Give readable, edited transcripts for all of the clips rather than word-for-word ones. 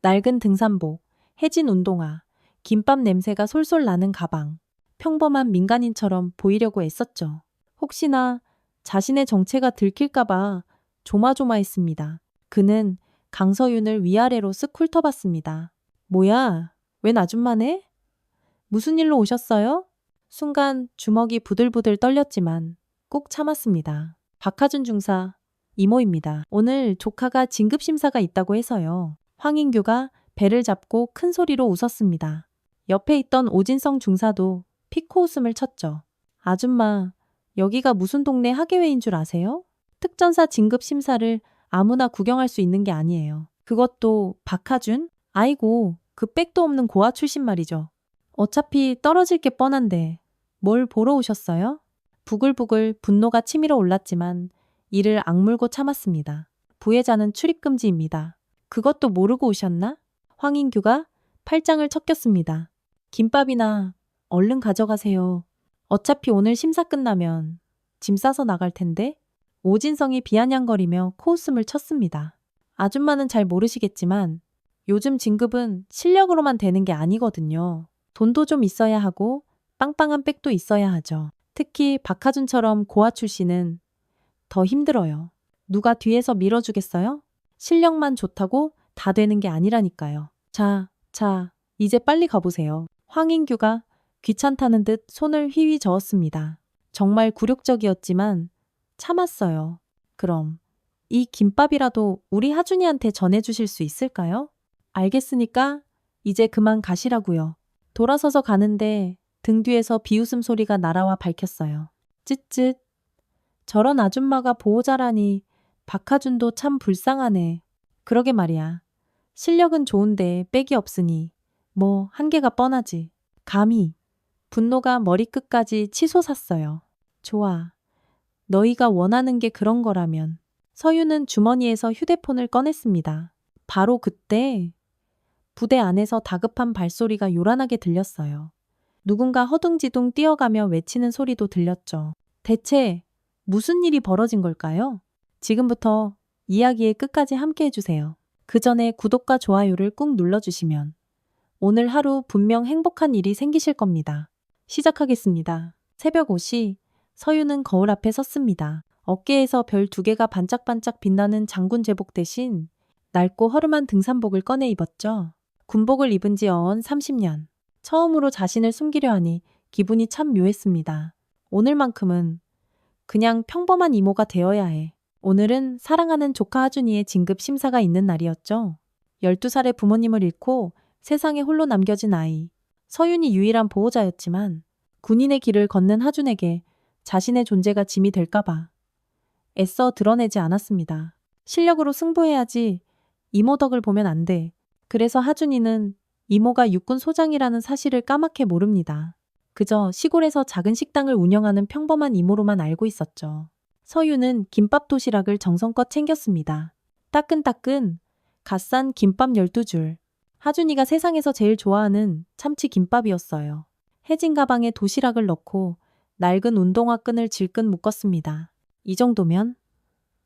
낡은 등산복, 해진 운동화, 김밥 냄새가 솔솔 나는 가방. 평범한 민간인처럼 보이려고 애썼죠. 혹시나 자신의 정체가 들킬까봐 조마조마했습니다. 그는 강서윤을 위아래로 쓱 훑어봤습니다. 뭐야, 웬 아줌마네? 무슨 일로 오셨어요? 순간 주먹이 부들부들 떨렸지만 꼭 참았습니다. 박하준 중사, 이모입니다. 오늘 조카가 진급심사가 있다고 해서요. 황인규가 배를 잡고 큰 소리로 웃었습니다. 옆에 있던 오진성 중사도 피코 웃음을 쳤죠. 아줌마, 여기가 무슨 동네 하계회인 줄 아세요? 특전사 진급심사를 아무나 구경할 수 있는 게 아니에요. 그것도 박하준? 아이고, 그 백도 없는 고아 출신 말이죠. 어차피 떨어질 게 뻔한데 뭘 보러 오셨어요? 부글부글 분노가 치밀어 올랐지만 이를 악물고 참았습니다. 부회자는 출입금지입니다. 그것도 모르고 오셨나? 황인규가 팔짱을 척겼습니다. 김밥이나 얼른 가져가세요. 어차피 오늘 심사 끝나면 짐 싸서 나갈 텐데. 오진성이 비아냥거리며 코웃음을 쳤습니다. 아줌마는 잘 모르시겠지만 요즘 진급은 실력으로만 되는 게 아니거든요. 돈도 좀 있어야 하고 빵빵한 백도 있어야 하죠. 특히 박하준처럼 고아 출신은 더 힘들어요. 누가 뒤에서 밀어주겠어요? 실력만 좋다고 다 되는 게 아니라니까요. 자, 이제 빨리 가보세요. 황인규가 귀찮다는 듯 손을 휘휘 저었습니다. 정말 굴욕적이었지만 참았어요. 그럼 이 김밥이라도 우리 하준이한테 전해주실 수 있을까요? 알겠으니까 이제 그만 가시라고요. 돌아서서 가는데 등 뒤에서 비웃음 소리가 날아와 밝혔어요. 쯧쯧. 저런 아줌마가 보호자라니 박하준도 참 불쌍하네. 그러게 말이야. 실력은 좋은데 빽이 없으니 뭐 한계가 뻔하지. 감히. 분노가 머리끝까지 치솟았어요. 좋아. 너희가 원하는 게 그런 거라면. 서유는 주머니에서 휴대폰을 꺼냈습니다. 바로 그때 부대 안에서 다급한 발소리가 요란하게 들렸어요. 누군가 허둥지둥 뛰어가며 외치는 소리도 들렸죠. 대체 무슨 일이 벌어진 걸까요? 지금부터 이야기의 끝까지 함께 해주세요. 그 전에 구독과 좋아요를 꾹 눌러주시면 오늘 하루 분명 행복한 일이 생기실 겁니다. 시작하겠습니다. 새벽 5시 서유는 거울 앞에 섰습니다. 어깨에서 별 2개가 반짝반짝 빛나는 장군 제복 대신 낡고 허름한 등산복을 꺼내 입었죠. 군복을 입은 지 어언 30년. 처음으로 자신을 숨기려 하니 기분이 참 묘했습니다. 오늘만큼은 그냥 평범한 이모가 되어야 해. 오늘은 사랑하는 조카 하준이의 진급 심사가 있는 날이었죠. 12살의 부모님을 잃고 세상에 홀로 남겨진 아이. 서윤이 유일한 보호자였지만 군인의 길을 걷는 하준에게 자신의 존재가 짐이 될까봐 애써 드러내지 않았습니다. 실력으로 승부해야지 이모 덕을 보면 안 돼. 그래서 하준이는 이모가 육군 소장이라는 사실을 까맣게 모릅니다. 그저 시골에서 작은 식당을 운영하는 평범한 이모로만 알고 있었죠. 서유는 김밥 도시락을 정성껏 챙겼습니다. 따끈따끈 갓 산 김밥 12줄. 하준이가 세상에서 제일 좋아하는 참치 김밥이었어요. 해진 가방에 도시락을 넣고 낡은 운동화 끈을 질끈 묶었습니다. 이 정도면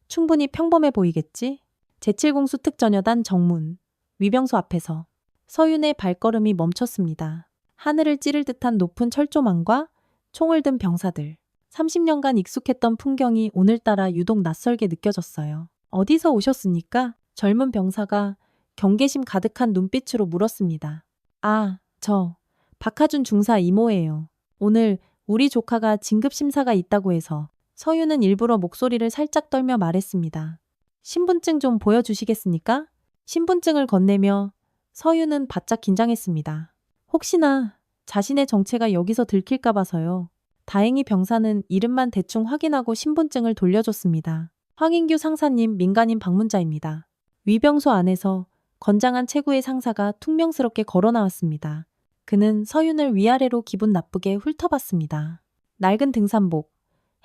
충분히 평범해 보이겠지? 제7공수 특전여단 정문. 위병소 앞에서 서윤의 발걸음이 멈췄습니다. 하늘을 찌를 듯한 높은 철조망과 총을 든 병사들. 30년간 익숙했던 풍경이 오늘따라 유독 낯설게 느껴졌어요. 어디서 오셨습니까? 젊은 병사가 경계심 가득한 눈빛으로 물었습니다. 아, 저 박하준 중사 이모예요. 오늘 우리 조카가 진급심사가 있다고 해서. 서유는 일부러 목소리를 살짝 떨며 말했습니다. 신분증 좀 보여주시겠습니까? 신분증을 건네며 서유는 바짝 긴장했습니다. 혹시나 자신의 정체가 여기서 들킬까 봐서요. 다행히 병사는 이름만 대충 확인하고 신분증을 돌려줬습니다. 황인규 상사님 민간인 방문자입니다. 위병소 안에서 건장한 체구의 상사가 퉁명스럽게 걸어 나왔습니다. 그는 서윤을 위아래로 기분 나쁘게 훑어봤습니다. 낡은 등산복,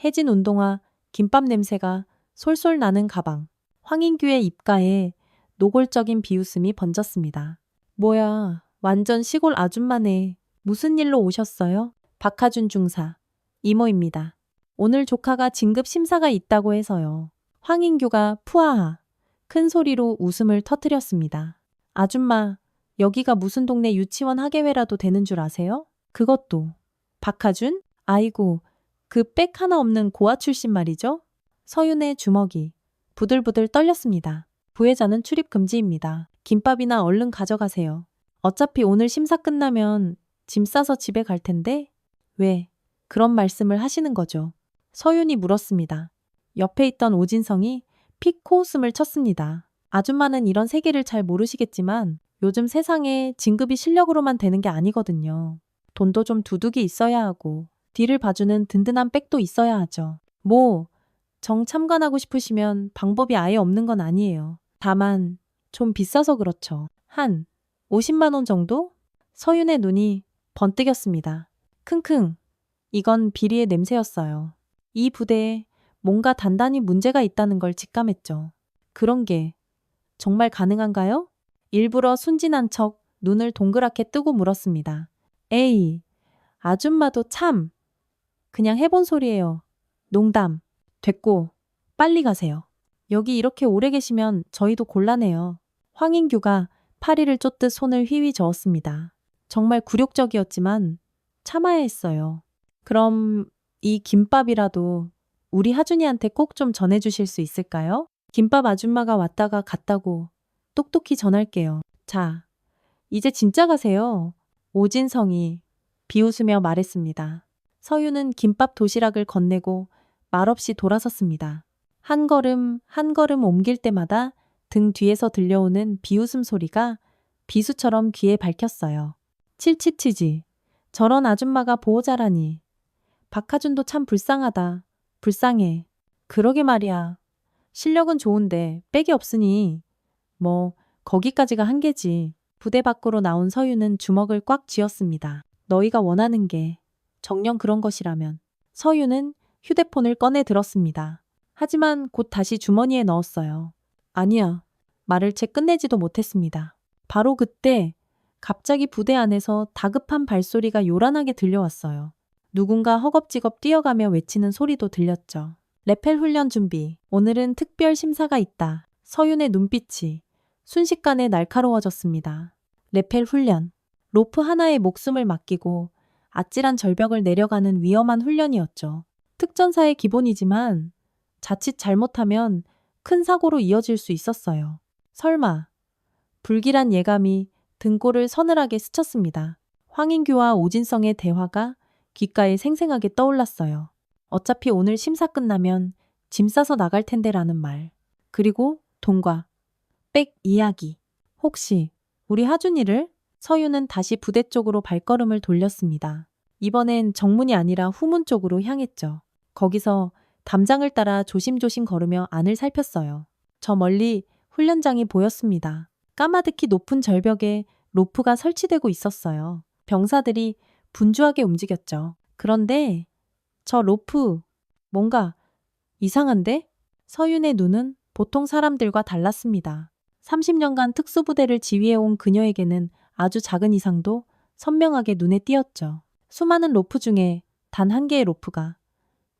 해진 운동화, 김밥 냄새가 솔솔 나는 가방. 황인규의 입가에 노골적인 비웃음이 번졌습니다. 뭐야, 완전 시골 아줌마네. 무슨 일로 오셨어요? 박하준 중사. 이모입니다. 오늘 조카가 진급 심사가 있다고 해서요. 황인규가 푸아하 큰 소리로 웃음을 터뜨렸습니다. 아줌마, 여기가 무슨 동네 유치원 학예회라도 되는 줄 아세요? 그것도. 박하준? 아이고, 그 백 하나 없는 고아 출신 말이죠? 서윤의 주먹이 부들부들 떨렸습니다. 부회장은 출입 금지입니다. 김밥이나 얼른 가져가세요. 어차피 오늘 심사 끝나면 짐 싸서 집에 갈 텐데? 왜 그런 말씀을 하시는 거죠? 서윤이 물었습니다. 옆에 있던 오진성이 픽 코웃음을 쳤습니다. 아줌마는 이런 세계를 잘 모르시겠지만 요즘 세상에 진급이 실력으로만 되는 게 아니거든요. 돈도 좀 두둑이 있어야 하고 뒤를 봐주는 든든한 백도 있어야 하죠. 정 참관하고 싶으시면 방법이 아예 없는 건 아니에요. 다만 좀 비싸서 그렇죠. 한 50만 원 정도? 서윤의 눈이 번뜩였습니다. 킁킁. 이건 비리의 냄새였어요. 이 부대에 뭔가 단단히 문제가 있다는 걸 직감했죠. 그런 게 정말 가능한가요? 일부러 순진한 척 눈을 동그랗게 뜨고 물었습니다. 에이, 아줌마도 참. 그냥 해본 소리예요. 농담. 됐고, 빨리 가세요. 여기 이렇게 오래 계시면 저희도 곤란해요. 황인규가 파리를 쫓듯 손을 휘휘 저었습니다. 정말 굴욕적이었지만 참아야 했어요. 그럼 이 김밥이라도 우리 하준이한테 꼭 좀 전해주실 수 있을까요? 김밥 아줌마가 왔다가 갔다고 똑똑히 전할게요. 자, 이제 진짜 가세요. 오진성이 비웃으며 말했습니다. 서유는 김밥 도시락을 건네고 말없이 돌아섰습니다. 한 걸음 한 걸음 옮길 때마다 등 뒤에서 들려오는 비웃음 소리가 비수처럼 귀에 밝혔어요. 칠치치지. 저런 아줌마가 보호자라니. 박하준도 참 불쌍하다. 불쌍해. 그러게 말이야. 실력은 좋은데 백이 없으니 거기까지가 한계지. 부대 밖으로 나온 서유는 주먹을 꽉 쥐었습니다. 너희가 원하는 게 정녕 그런 것이라면. 서유는 휴대폰을 꺼내 들었습니다. 하지만 곧 다시 주머니에 넣었어요. 아니야. 말을 채 끝내지도 못했습니다. 바로 그때 갑자기 부대 안에서 다급한 발소리가 요란하게 들려왔어요. 누군가 허겁지겁 뛰어가며 외치는 소리도 들렸죠. 레펠 훈련 준비. 오늘은 특별 심사가 있다. 서윤의 눈빛이 순식간에 날카로워졌습니다. 레펠 훈련. 로프 하나에 목숨을 맡기고 아찔한 절벽을 내려가는 위험한 훈련이었죠. 특전사의 기본이지만 자칫 잘못하면 큰 사고로 이어질 수 있었어요. 설마. 불길한 예감이 등골을 서늘하게 스쳤습니다. 황인규와 오진성의 대화가 귓가에 생생하게 떠올랐어요. 어차피 오늘 심사 끝나면 짐 싸서 나갈 텐데라는 말. 그리고 돈과 백 이야기. 혹시 우리 하준이를? 서유는 다시 부대 쪽으로 발걸음을 돌렸습니다. 이번엔 정문이 아니라 후문 쪽으로 향했죠. 거기서 담장을 따라 조심조심 걸으며 안을 살폈어요. 저 멀리 훈련장이 보였습니다. 까마득히 높은 절벽에 로프가 설치되고 있었어요. 병사들이 분주하게 움직였죠. 그런데 저 로프 뭔가 이상한데? 서윤의 눈은 보통 사람들과 달랐습니다. 30년간 특수부대를 지휘해온 그녀에게는 아주 작은 이상도 선명하게 눈에 띄었죠. 수많은 로프 중에 단 한 개의 로프가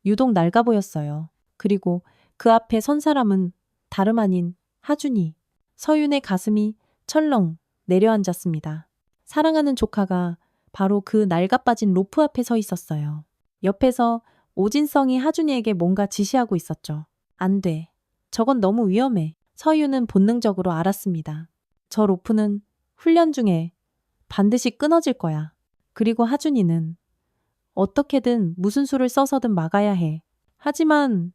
유독 낡아 보였어요. 그리고 그 앞에 선 사람은 다름 아닌 하준이. 서윤의 가슴이 철렁 내려앉았습니다. 사랑하는 조카가 바로 그 낡아 빠진 로프 앞에 서 있었어요. 옆에서 오진성이 하준이에게 뭔가 지시하고 있었죠. 안 돼. 저건 너무 위험해. 서유는 본능적으로 알았습니다. 저 로프는 훈련 중에 반드시 끊어질 거야. 그리고 하준이는 어떻게든 무슨 수를 써서든 막아야 해. 하지만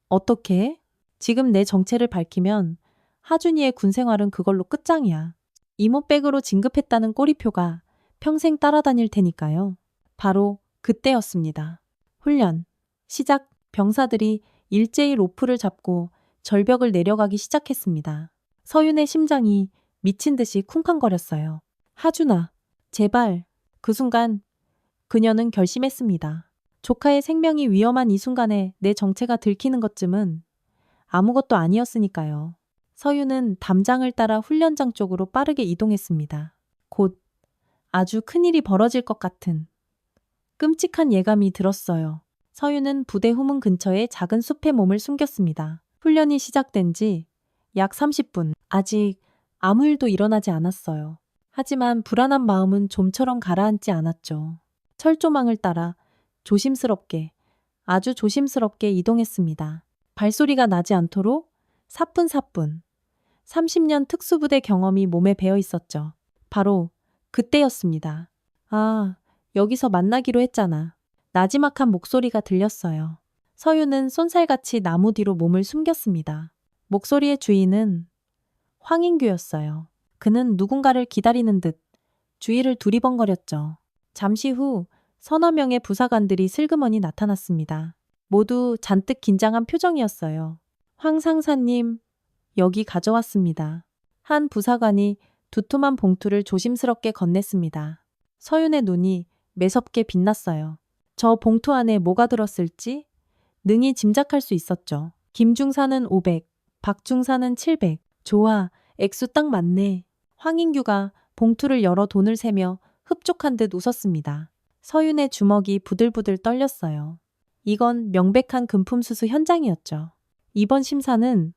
어떻게? 지금 내 정체를 밝히면 하준이의 군 생활은 그걸로 끝장이야. 이모백으로 진급했다는 꼬리표가 평생 따라다닐 테니까요. 바로 그때였습니다. 훈련. 시작. 병사들이 일제히 로프를 잡고 절벽을 내려가기 시작했습니다. 서윤의 심장이 미친 듯이 쿵쾅거렸어요. 하준아, 제발. 그 순간 그녀는 결심했습니다. 조카의 생명이 위험한 이 순간에 내 정체가 들키는 것쯤은 아무것도 아니었으니까요. 서윤은 담장을 따라 훈련장 쪽으로 빠르게 이동했습니다. 곧 아주 큰일이 벌어질 것 같은 끔찍한 예감이 들었어요. 서윤은 부대 후문 근처의 작은 숲에 몸을 숨겼습니다. 훈련이 시작된 지 약 30분. 아직 아무 일도 일어나지 않았어요. 하지만 불안한 마음은 좀처럼 가라앉지 않았죠. 철조망을 따라 조심스럽게, 아주 조심스럽게 이동했습니다. 발소리가 나지 않도록 사뿐사뿐. 30년 특수부대 경험이 몸에 배어 있었죠. 바로 그때였습니다. 아, 여기서 만나기로 했잖아. 나지막한 목소리가 들렸어요. 서유는 쏜살같이 나무 뒤로 몸을 숨겼습니다. 목소리의 주인은 황인규였어요. 그는 누군가를 기다리는 듯 주위를 두리번거렸죠. 잠시 후 서너 명의 부사관들이 슬그머니 나타났습니다. 모두 잔뜩 긴장한 표정이었어요. 황 상사님, 여기 가져왔습니다. 한 부사관이 두툼한 봉투를 조심스럽게 건넸습니다. 서윤의 눈이 매섭게 빛났어요. 저 봉투 안에 뭐가 들었을지 능히 짐작할 수 있었죠. 김중사는 500, 박중사는 700. 좋아, 액수 딱 맞네. 황인규가 봉투를 열어 돈을 세며 흡족한 듯 웃었습니다. 서윤의 주먹이 부들부들 떨렸어요. 이건 명백한 금품수수 현장이었죠. 이번 심사는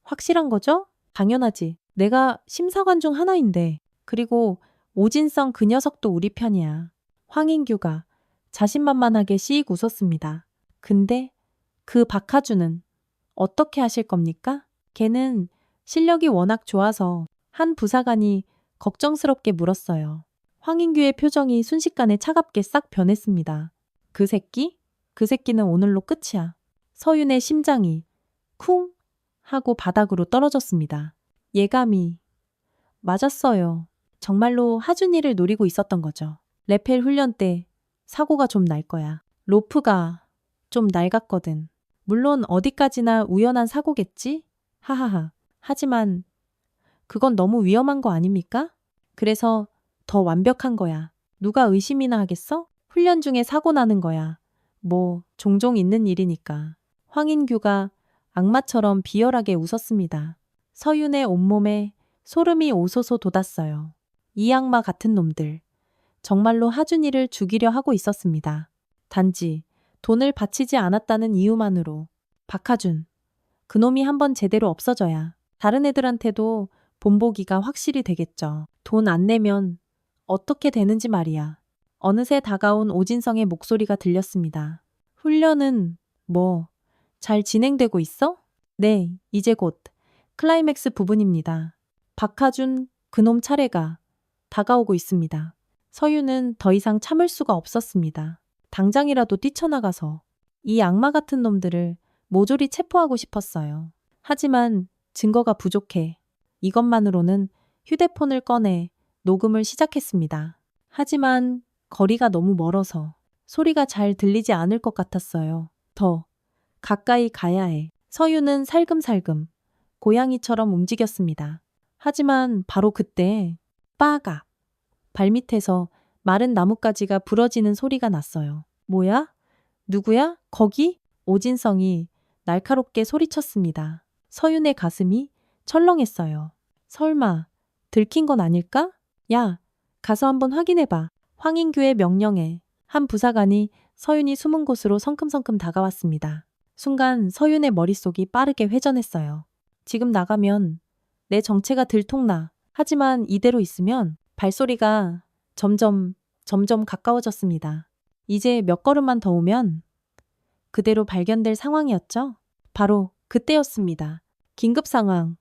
확실한 거죠? 당연하지. 내가 심사관 중 하나인데. 그리고 오진성 그 녀석도 우리 편이야. 황인규가 자신만만하게 씩 웃었습니다. 근데 그 박하준은 어떻게 하실 겁니까? 걔는 실력이 워낙 좋아서 한 부사관이 걱정스럽게 물었어요. 황인규의 표정이 순식간에 차갑게 싹 변했습니다. 그 새끼? 그 새끼는 오늘로 끝이야. 서윤의 심장이 쿵 하고 바닥으로 떨어졌습니다. 예감이 맞았어요. 정말로 하준이를 노리고 있었던 거죠. 레펠 훈련 때 사고가 좀 날 거야. 로프가 좀 낡았거든. 물론 어디까지나 우연한 사고겠지? 하하하. 하지만 그건 너무 위험한 거 아닙니까? 그래서 더 완벽한 거야. 누가 의심이나 하겠어? 훈련 중에 사고 나는 거야. 뭐 종종 있는 일이니까. 황인규가 악마처럼 비열하게 웃었습니다. 서윤의 온몸에 소름이 오소소 돋았어요. 이 악마 같은 놈들. 정말로 하준이를 죽이려 하고 있었습니다. 단지 돈을 바치지 않았다는 이유만으로. 박하준. 그놈이 한번 제대로 없어져야 다른 애들한테도 본보기가 확실히 되겠죠. 돈 안 내면 어떻게 되는지 말이야. 어느새 다가온 오진성의 목소리가 들렸습니다. 훈련은 뭐 잘 진행되고 있어? 네, 이제 곧 클라이맥스 부분입니다. 박하준 그놈 차례가 다가오고 있습니다. 서유는 더 이상 참을 수가 없었습니다. 당장이라도 뛰쳐나가서 이 악마 같은 놈들을 모조리 체포하고 싶었어요. 하지만 증거가 부족해. 이것만으로는 휴대폰을 꺼내 녹음을 시작했습니다. 하지만 거리가 너무 멀어서 소리가 잘 들리지 않을 것 같았어요. 더 가까이 가야 해. 서유는 살금살금 고양이처럼 움직였습니다. 하지만 바로 그때 빠각 발밑에서 마른 나뭇가지가 부러지는 소리가 났어요. 뭐야? 누구야? 거기? 오진성이 날카롭게 소리쳤습니다. 서윤의 가슴이 철렁했어요. 설마 들킨 건 아닐까? 야, 가서 한번 확인해봐. 황인규의 명령에 한 부사관이 서윤이 숨은 곳으로 성큼성큼 다가왔습니다. 순간 서윤의 머릿속이 빠르게 회전했어요. 지금 나가면 내 정체가 들통나. 하지만 이대로 있으면 발소리가 점점 가까워졌습니다. 이제 몇 걸음만 더 오면 그대로 발견될 상황이었죠? 바로 그때였습니다. 긴급 상황.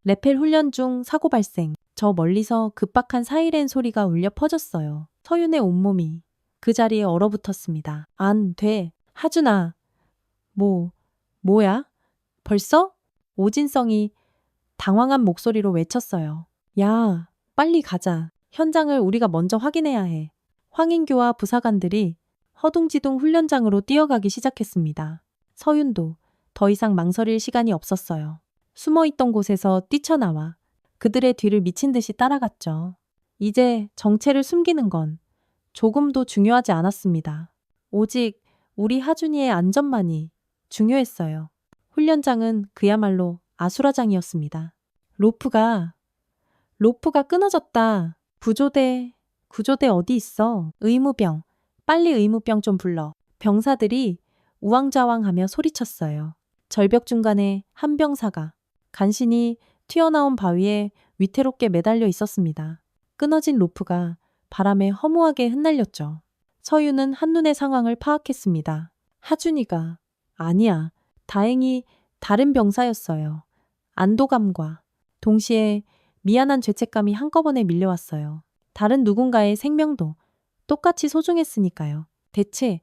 레펠 훈련 중 사고 발생. 저 멀리서 급박한 사이렌 소리가 울려 퍼졌어요. 서윤의 온몸이 그 자리에 얼어붙었습니다. 안 돼. 하준아. 뭐야? 벌써? 오진성이 당황한 목소리로 외쳤어요. 야, 빨리 가자. 현장을 우리가 먼저 확인해야 해. 황인규와 부사관들이 허둥지둥 훈련장으로 뛰어가기 시작했습니다. 서윤도 더 이상 망설일 시간이 없었어요. 숨어있던 곳에서 뛰쳐나와 그들의 뒤를 미친 듯이 따라갔죠. 이제 정체를 숨기는 건 조금도 중요하지 않았습니다. 오직 우리 하준이의 안전만이 중요했어요. 훈련장은 그야말로 아수라장이었습니다. 로프가 끊어졌다. 구조대 어디 있어? 의무병, 빨리 의무병 좀 불러. 병사들이 우왕좌왕하며 소리쳤어요. 절벽 중간에 한 병사가 간신히 튀어나온 바위에 위태롭게 매달려 있었습니다. 끊어진 로프가 바람에 허무하게 흩날렸죠. 서유는 한눈에 상황을 파악했습니다. 하준이가 아니야. 다행히 다른 병사였어요. 안도감과 동시에 미안한 죄책감이 한꺼번에 밀려왔어요. 다른 누군가의 생명도 똑같이 소중했으니까요. 대체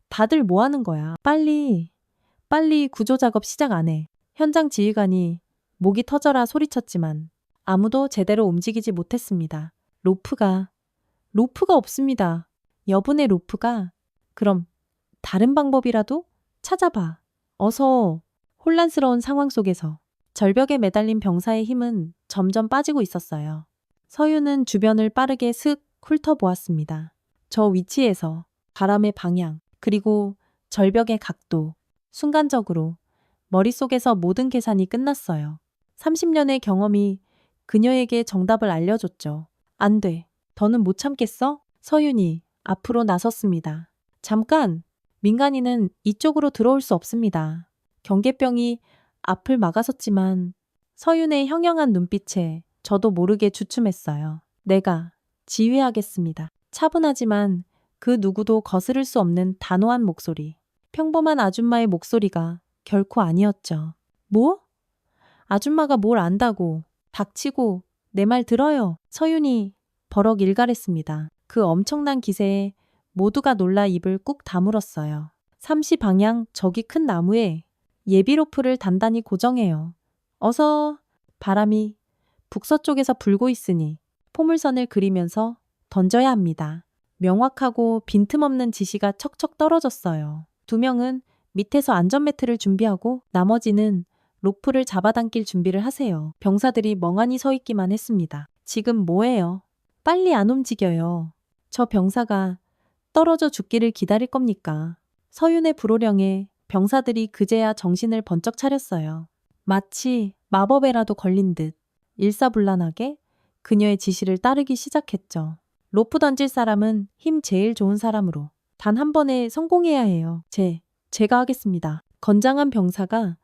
다들 뭐 하는 거야? 빨리 구조 작업 시작 안 해. 현장 지휘관이 목이 터져라 소리쳤지만 아무도 제대로 움직이지 못했습니다. 로프가 없습니다. 여분의 로프가 그럼 다른 방법이라도 찾아봐. 어서. 혼란스러운 상황 속에서 절벽에 매달린 병사의 힘은 점점 빠지고 있었어요. 서유는 주변을 빠르게 슥 훑어보았습니다. 저 위치에서 바람의 방향, 그리고 절벽의 각도, 순간적으로 머릿속에서 모든 계산이 끝났어요. 30년의 경험이 그녀에게 정답을 알려줬죠. 안 돼. 더는 못 참겠어? 서윤이 앞으로 나섰습니다. 잠깐! 민간인은 이쪽으로 들어올 수 없습니다. 경계병이 앞을 막아섰지만 서윤의 형형한 눈빛에 저도 모르게 주춤했어요. 내가 지휘하겠습니다. 차분하지만 그 누구도 거스를 수 없는 단호한 목소리. 평범한 아줌마의 목소리가 결코 아니었죠. 뭐? 아줌마가 뭘 안다고. 닥치고 내 말 들어요. 서윤이 버럭 일갈했습니다. 그 엄청난 기세에 모두가 놀라 입을 꾹 다물었어요. 3시 방향 저기 큰 나무에 예비 로프를 단단히 고정해요. 어서. 바람이 북서쪽에서 불고 있으니 포물선을 그리면서 던져야 합니다. 명확하고 빈틈없는 지시가 척척 떨어졌어요. 2명은 밑에서 안전매트를 준비하고 나머지는 로프를 잡아당길 준비를 하세요. 병사들이 멍하니 서 있기만 했습니다. 지금 뭐해요? 빨리 안 움직여요. 저 병사가 떨어져 죽기를 기다릴 겁니까? 서윤의 불호령에 병사들이 그제야 정신을 번쩍 차렸어요. 마치 마법에라도 걸린 듯 일사불란하게 그녀의 지시를 따르기 시작했죠. 로프 던질 사람은 힘 제일 좋은 사람으로 단 한 번에 성공해야 해요. 제가 하겠습니다. 건장한 병사가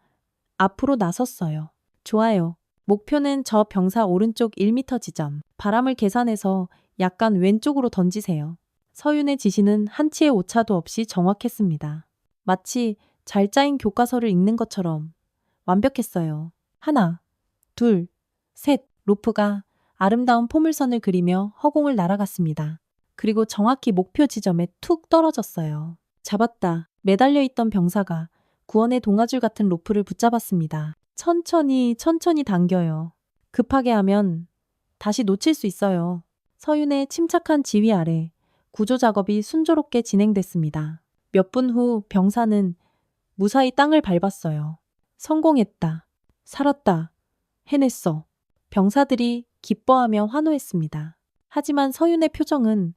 앞으로 나섰어요. 좋아요. 목표는 저 병사 오른쪽 1m 지점. 바람을 계산해서 약간 왼쪽으로 던지세요. 서윤의 지시는 한치의 오차도 없이 정확했습니다. 마치 잘 짜인 교과서를 읽는 것처럼 완벽했어요. 하나, 둘, 셋. 로프가 아름다운 포물선을 그리며 허공을 날아갔습니다. 그리고 정확히 목표 지점에 툭 떨어졌어요. 잡았다. 매달려 있던 병사가 구원의 동아줄 같은 로프를 붙잡았습니다. 천천히 당겨요. 급하게 하면 다시 놓칠 수 있어요. 서윤의 침착한 지휘 아래 구조 작업이 순조롭게 진행됐습니다. 몇 분 후 병사는 무사히 땅을 밟았어요. 성공했다. 살았다. 해냈어. 병사들이 기뻐하며 환호했습니다. 하지만 서윤의 표정은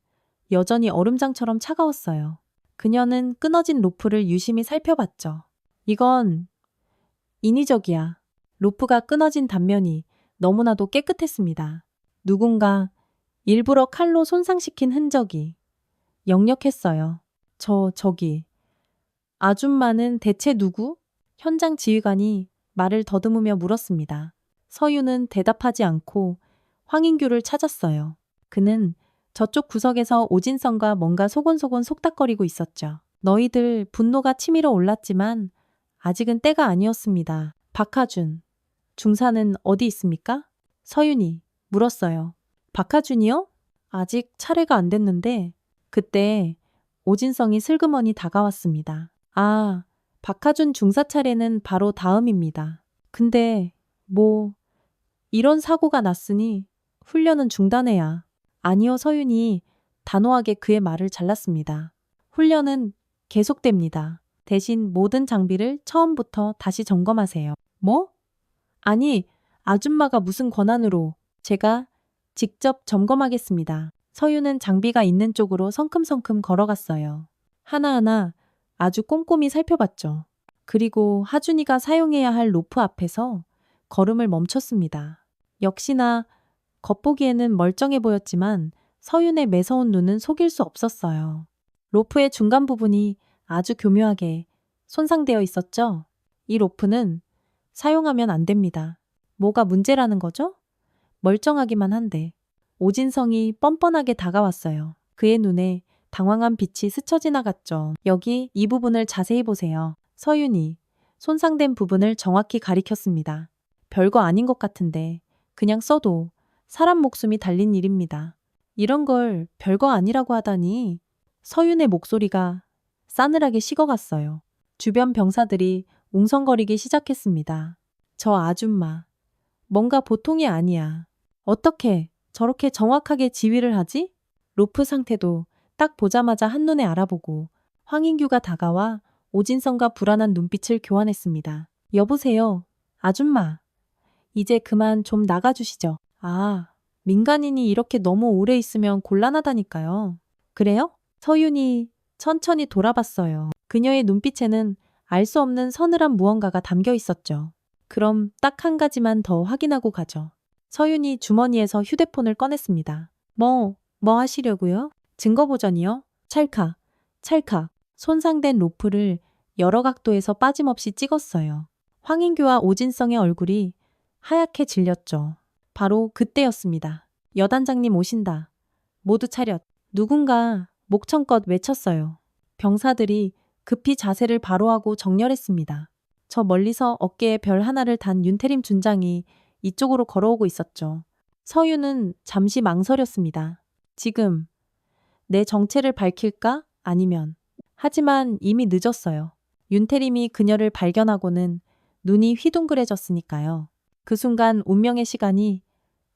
여전히 얼음장처럼 차가웠어요. 그녀는 끊어진 로프를 유심히 살펴봤죠. 이건 인위적이야. 로프가 끊어진 단면이 너무나도 깨끗했습니다. 누군가 일부러 칼로 손상시킨 흔적이 역력했어요. 저기. 아줌마는 대체 누구? 현장 지휘관이 말을 더듬으며 물었습니다. 서유는 대답하지 않고 황인규를 찾았어요. 그는 저쪽 구석에서 오진성과 뭔가 소곤소곤 속닥거리고 있었죠. 너희들 분노가 치밀어 올랐지만 아직은 때가 아니었습니다. 박하준, 중사는 어디 있습니까? 서윤이 물었어요. 박하준이요? 아직 차례가 안 됐는데 그때 오진성이 슬그머니 다가왔습니다. 아, 박하준 중사 차례는 바로 다음입니다. 근데 이런 사고가 났으니 훈련은 중단해야. 아니요, 서윤이 단호하게 그의 말을 잘랐습니다. 훈련은 계속됩니다. 대신 모든 장비를 처음부터 다시 점검하세요. 뭐? 아니, 아줌마가 무슨 권한으로. 제가 직접 점검하겠습니다. 서윤은 장비가 있는 쪽으로 성큼성큼 걸어갔어요. 하나하나 아주 꼼꼼히 살펴봤죠. 그리고 하준이가 사용해야 할 로프 앞에서 걸음을 멈췄습니다. 역시나 겉보기에는 멀쩡해 보였지만 서윤의 매서운 눈은 속일 수 없었어요. 로프의 중간 부분이 아주 교묘하게 손상되어 있었죠. 이 로프는 사용하면 안 됩니다. 뭐가 문제라는 거죠? 멀쩡하기만 한데. 오진성이 뻔뻔하게 다가왔어요. 그의 눈에 당황한 빛이 스쳐 지나갔죠. 여기 이 부분을 자세히 보세요. 서윤이 손상된 부분을 정확히 가리켰습니다. 별거 아닌 것 같은데 그냥 써도 사람 목숨이 달린 일입니다. 이런 걸 별거 아니라고 하다니. 서윤의 목소리가 싸늘하게 식어갔어요. 주변 병사들이 웅성거리기 시작했습니다. 저 아줌마, 뭔가 보통이 아니야. 어떻게 저렇게 정확하게 지휘를 하지? 로프 상태도 딱 보자마자 한눈에 알아보고 황인규가 다가와 오진성과 불안한 눈빛을 교환했습니다. 여보세요, 아줌마. 이제 그만 좀 나가주시죠. 아, 민간인이 이렇게 너무 오래 있으면 곤란하다니까요. 그래요? 서윤이 천천히 돌아봤어요. 그녀의 눈빛에는 알 수 없는 서늘한 무언가가 담겨 있었죠. 그럼 딱 한 가지만 더 확인하고 가죠. 서윤이 주머니에서 휴대폰을 꺼냈습니다. 뭐 하시려고요? 증거 보전이요? 찰칵, 찰칵. 손상된 로프를 여러 각도에서 빠짐없이 찍었어요. 황인규와 오진성의 얼굴이 하얗게 질렸죠. 바로 그때였습니다. 여단장님 오신다. 모두 차렷. 누군가 목청껏 외쳤어요. 병사들이 급히 자세를 바로하고 정렬했습니다. 저 멀리서 어깨에 별 하나를 단 윤태림 준장이 이쪽으로 걸어오고 있었죠. 서윤은 잠시 망설였습니다. 지금 내 정체를 밝힐까? 아니면. 하지만 이미 늦었어요. 윤태림이 그녀를 발견하고는 눈이 휘둥그레졌으니까요. 그 순간 운명의 시간이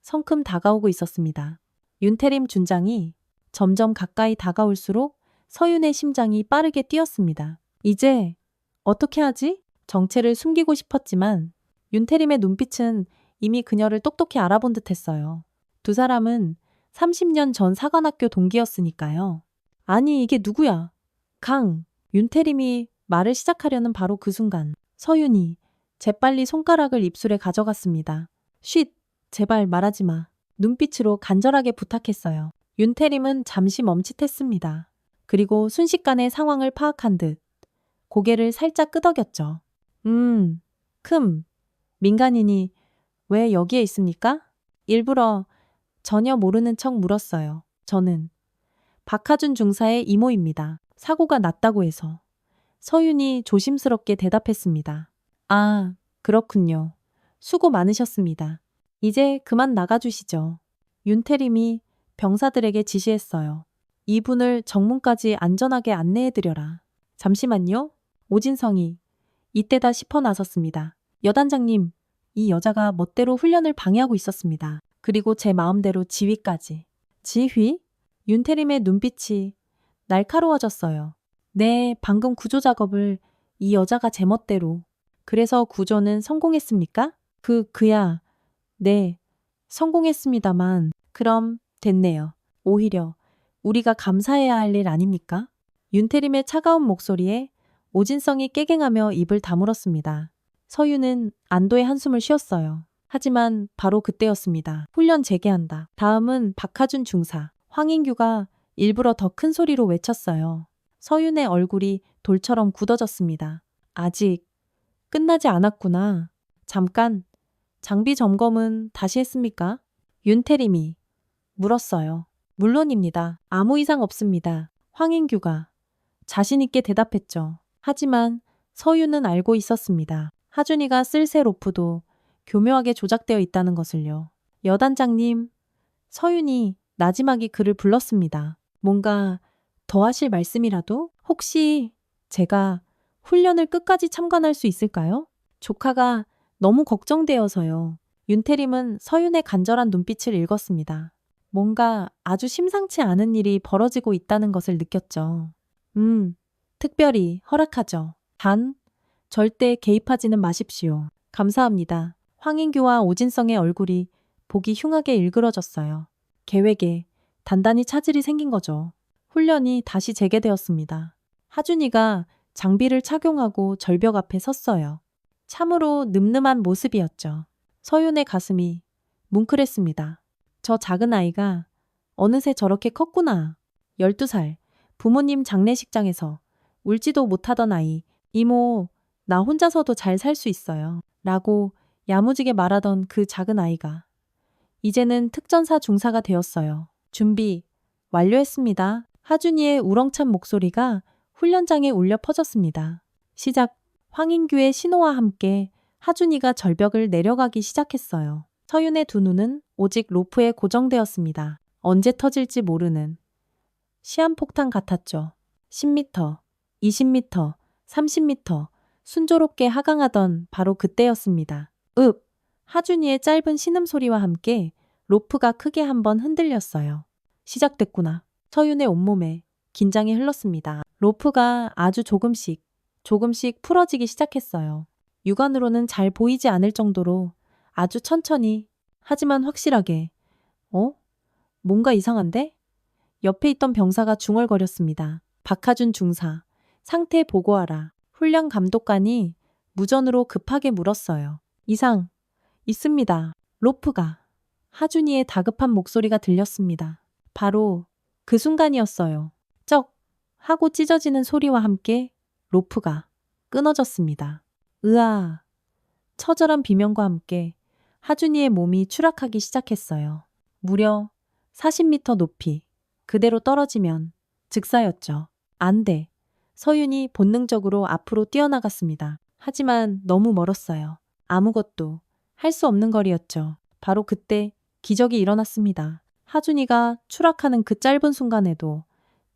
성큼 다가오고 있었습니다. 윤태림 준장이 점점 가까이 다가올수록 서윤의 심장이 빠르게 뛰었습니다. 이제 어떻게 하지? 정체를 숨기고 싶었지만 윤태림의 눈빛은 이미 그녀를 똑똑히 알아본 듯했어요. 두 사람은 30년 전 사관학교 동기였으니까요. 아니 이게 누구야? 윤태림이 말을 시작하려는 바로 그 순간 서윤이 재빨리 손가락을 입술에 가져갔습니다. 쉿! 제발 말하지 마. 눈빛으로 간절하게 부탁했어요. 윤태림은 잠시 멈칫했습니다. 그리고 순식간에 상황을 파악한 듯 고개를 살짝 끄덕였죠. 민간인이 왜 여기에 있습니까? 일부러 전혀 모르는 척 물었어요. 저는 박하준 중사의 이모입니다. 사고가 났다고 해서. 서윤이 조심스럽게 대답했습니다. 아, 그렇군요. 수고 많으셨습니다. 이제 그만 나가주시죠. 윤태림이 병사들에게 지시했어요. 이분을 정문까지 안전하게 안내해드려라. 잠시만요. 오진성이 이때다 싶어 나섰습니다. 여단장님, 이 여자가 멋대로 훈련을 방해하고 있었습니다. 그리고 제 마음대로 지휘까지. 지휘? 윤태림의 눈빛이 날카로워졌어요. 네, 방금 구조 작업을 이 여자가 제 멋대로. 그래서 구조는 성공했습니까? 그야. 네, 성공했습니다만. 그럼 됐네요. 오히려 우리가 감사해야 할 일 아닙니까? 윤태림의 차가운 목소리에 오진성이 깨갱하며 입을 다물었습니다. 서윤은 안도의 한숨을 쉬었어요. 하지만 바로 그때였습니다. 훈련 재개한다. 다음은 박하준 중사. 황인규가 일부러 더 큰 소리로 외쳤어요. 서윤의 얼굴이 돌처럼 굳어졌습니다. 아직 끝나지 않았구나. 잠깐, 장비 점검은 다시 했습니까? 윤태림이 물었어요. 물론입니다. 아무 이상 없습니다. 황인규가 자신있게 대답했죠. 하지만 서윤은 알고 있었습니다. 하준이가 쓸 새 로프도 교묘하게 조작되어 있다는 것을요. 여단장님, 서윤이 나지막이 그를 불렀습니다. 뭔가 더 하실 말씀이라도? 혹시 제가 훈련을 끝까지 참관할 수 있을까요? 조카가 너무 걱정되어서요. 윤태림은 서윤의 간절한 눈빛을 읽었습니다. 뭔가 아주 심상치 않은 일이 벌어지고 있다는 것을 느꼈죠. 특별히 허락하죠. 단, 절대 개입하지는 마십시오. 감사합니다. 황인규와 오진성의 얼굴이 보기 흉하게 일그러졌어요. 계획에 단단히 차질이 생긴 거죠. 훈련이 다시 재개되었습니다. 하준이가 장비를 착용하고 절벽 앞에 섰어요. 참으로 늠름한 모습이었죠. 서윤의 가슴이 뭉클했습니다. 저 작은 아이가 어느새 저렇게 컸구나. 12살, 부모님 장례식장에서 울지도 못하던 아이, 이모, 나 혼자서도 잘 살 수 있어요. 라고 야무지게 말하던 그 작은 아이가 이제는 특전사 중사가 되었어요. 준비 완료했습니다. 하준이의 우렁찬 목소리가 훈련장에 울려 퍼졌습니다. 시작. 황인규의 신호와 함께 하준이가 절벽을 내려가기 시작했어요. 서윤의 두 눈은 오직 로프에 고정되었습니다. 언제 터질지 모르는 시한폭탄 같았죠. 10m, 20m, 30m 순조롭게 하강하던 바로 그때였습니다. 읍! 하준이의 짧은 신음소리와 함께 로프가 크게 한번 흔들렸어요. 시작됐구나. 서윤의 온몸에 긴장이 흘렀습니다. 로프가 아주 조금씩 풀어지기 시작했어요. 육안으로는 잘 보이지 않을 정도로 아주 천천히 하지만 확실하게. 뭔가 이상한데? 옆에 있던 병사가 중얼거렸습니다. 박하준 중사, 상태 보고하라. 훈련 감독관이 무전으로 급하게 물었어요. 이상 있습니다. 로프가. 하준이의 다급한 목소리가 들렸습니다. 바로 그 순간이었어요. 쩍 하고 찢어지는 소리와 함께 로프가 끊어졌습니다. 으아. 처절한 비명과 함께 하준이의 몸이 추락하기 시작했어요. 무려 40m 높이 그대로 떨어지면 즉사였죠. 안 돼. 서윤이 본능적으로 앞으로 뛰어나갔습니다. 하지만 너무 멀었어요. 아무것도 할 수 없는 거리였죠. 바로 그때 기적이 일어났습니다. 하준이가 추락하는 그 짧은 순간에도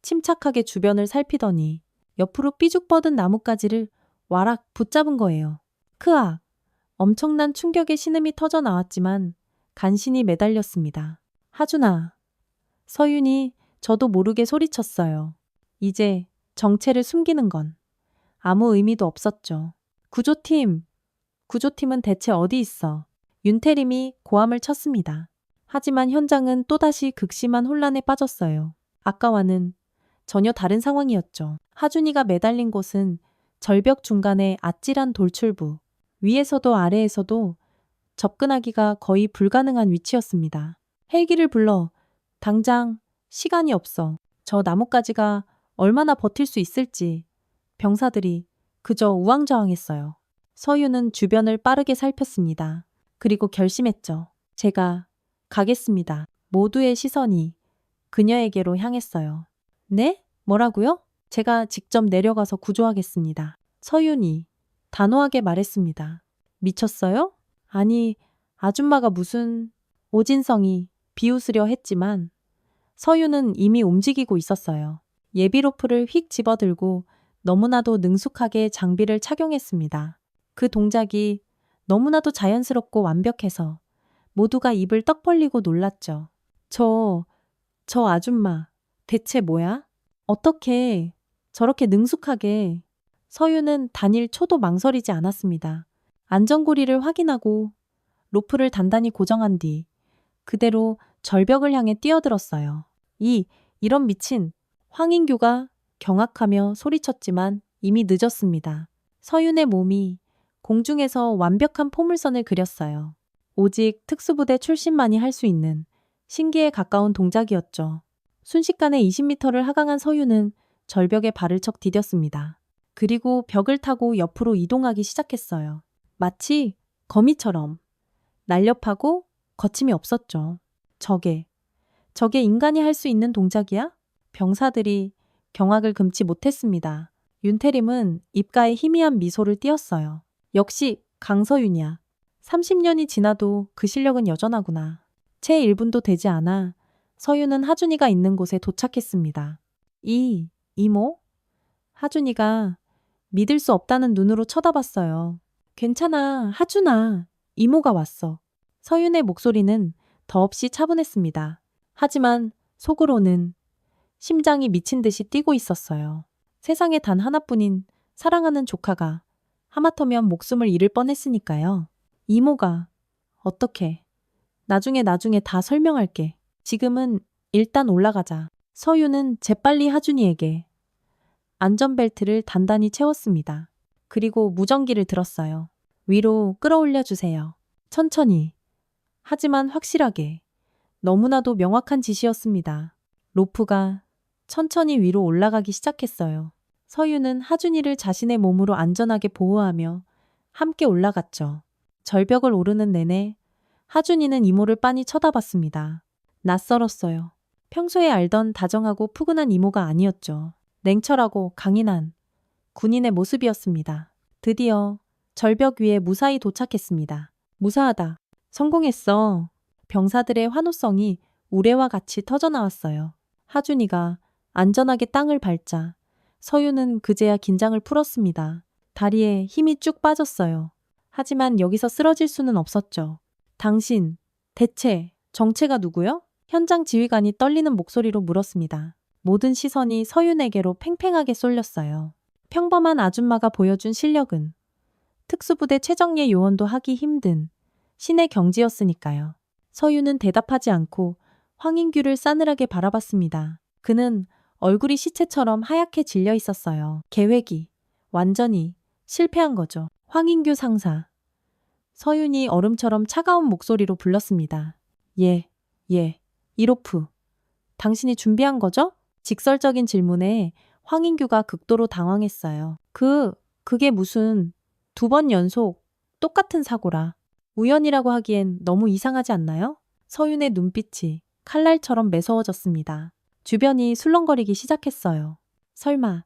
침착하게 주변을 살피더니 옆으로 삐죽 뻗은 나뭇가지를 와락 붙잡은 거예요. 크악! 엄청난 충격의 신음이 터져 나왔지만 간신히 매달렸습니다. 하준아. 서윤이 저도 모르게 소리쳤어요. 이제 정체를 숨기는 건 아무 의미도 없었죠. 구조팀은 대체 어디 있어? 윤태림이 고함을 쳤습니다. 하지만 현장은 또다시 극심한 혼란에 빠졌어요. 아까와는 전혀 다른 상황이었죠. 하준이가 매달린 곳은 절벽 중간의 아찔한 돌출부, 위에서도 아래에서도 접근하기가 거의 불가능한 위치였습니다. 헬기를 불러. 당장. 시간이 없어. 저 나뭇가지가 얼마나 버틸 수 있을지. 병사들이 그저 우왕좌왕했어요. 서윤은 주변을 빠르게 살폈습니다. 그리고 결심했죠. 제가 가겠습니다. 모두의 시선이 그녀에게로 향했어요. 네? 뭐라고요? 제가 직접 내려가서 구조하겠습니다. 서윤이 단호하게 말했습니다. 미쳤어요? 아니, 아줌마가 무슨... 오진성이 비웃으려 했지만 서윤은 이미 움직이고 있었어요. 예비 로프를 휙 집어들고 너무나도 능숙하게 장비를 착용했습니다. 그 동작이 너무나도 자연스럽고 완벽해서 모두가 입을 떡 벌리고 놀랐죠. 저 아줌마, 대체 뭐야? 어떻게 저렇게 능숙하게. 서윤은 단일 초도 망설이지 않았습니다. 안전고리를 확인하고 로프를 단단히 고정한 뒤 그대로 절벽을 향해 뛰어들었어요. 이런 미친. 황인규가 경악하며 소리쳤지만 이미 늦었습니다. 서윤의 몸이 공중에서 완벽한 포물선을 그렸어요. 오직 특수부대 출신만이 할 수 있는 신기에 가까운 동작이었죠. 순식간에 20m를 하강한 서윤은 절벽에 발을 척 디뎠습니다. 그리고 벽을 타고 옆으로 이동하기 시작했어요. 마치 거미처럼 날렵하고 거침이 없었죠. 저게 인간이 할 수 있는 동작이야? 병사들이 경악을 금치 못했습니다. 윤태림은 입가에 희미한 미소를 띄었어요. 역시 강서윤이야. 30년이 지나도 그 실력은 여전하구나. 채 1분도 되지 않아 서윤은 하준이가 있는 곳에 도착했습니다. 이모? 하준이가 믿을 수 없다는 눈으로 쳐다봤어요. 괜찮아, 하준아. 이모가 왔어. 서윤의 목소리는 더없이 차분했습니다. 하지만 속으로는 심장이 미친 듯이 뛰고 있었어요. 세상에 단 하나뿐인 사랑하는 조카가 하마터면 목숨을 잃을 뻔했으니까요. 이모가 어떻게? 나중에 다 설명할게. 지금은 일단 올라가자. 서윤은 재빨리 하준이에게 안전벨트를 단단히 채웠습니다. 그리고 무전기를 들었어요. 위로 끌어올려 주세요. 천천히. 하지만 확실하게. 너무나도 명확한 지시였습니다. 로프가 천천히 위로 올라가기 시작했어요. 서윤은 하준이를 자신의 몸으로 안전하게 보호하며 함께 올라갔죠. 절벽을 오르는 내내 하준이는 이모를 빤히 쳐다봤습니다. 낯설었어요. 평소에 알던 다정하고 푸근한 이모가 아니었죠. 냉철하고 강인한 군인의 모습이었습니다. 드디어 절벽 위에 무사히 도착했습니다. 무사하다. 성공했어. 병사들의 환호성이 우레와 같이 터져나왔어요. 하준이가 안전하게 땅을 밟자 서유는 그제야 긴장을 풀었습니다. 다리에 힘이 쭉 빠졌어요. 하지만 여기서 쓰러질 수는 없었죠. 당신, 대체 정체가 누구요? 현장 지휘관이 떨리는 목소리로 물었습니다. 모든 시선이 서윤에게로 팽팽하게 쏠렸어요. 평범한 아줌마가 보여준 실력은 특수부대 최정예 요원도 하기 힘든 신의 경지였으니까요. 서윤은 대답하지 않고 황인규를 싸늘하게 바라봤습니다. 그는 얼굴이 시체처럼 하얗게 질려 있었어요. 계획이 완전히 실패한 거죠. 황인규 상사. 서윤이 얼음처럼 차가운 목소리로 불렀습니다. 예. 1호프. 당신이 준비한 거죠? 직설적인 질문에 황인규가 극도로 당황했어요. 그게 무슨 2번 연속 똑같은 사고라. 우연이라고 하기엔 너무 이상하지 않나요? 서윤의 눈빛이 칼날처럼 매서워졌습니다. 주변이 술렁거리기 시작했어요. 설마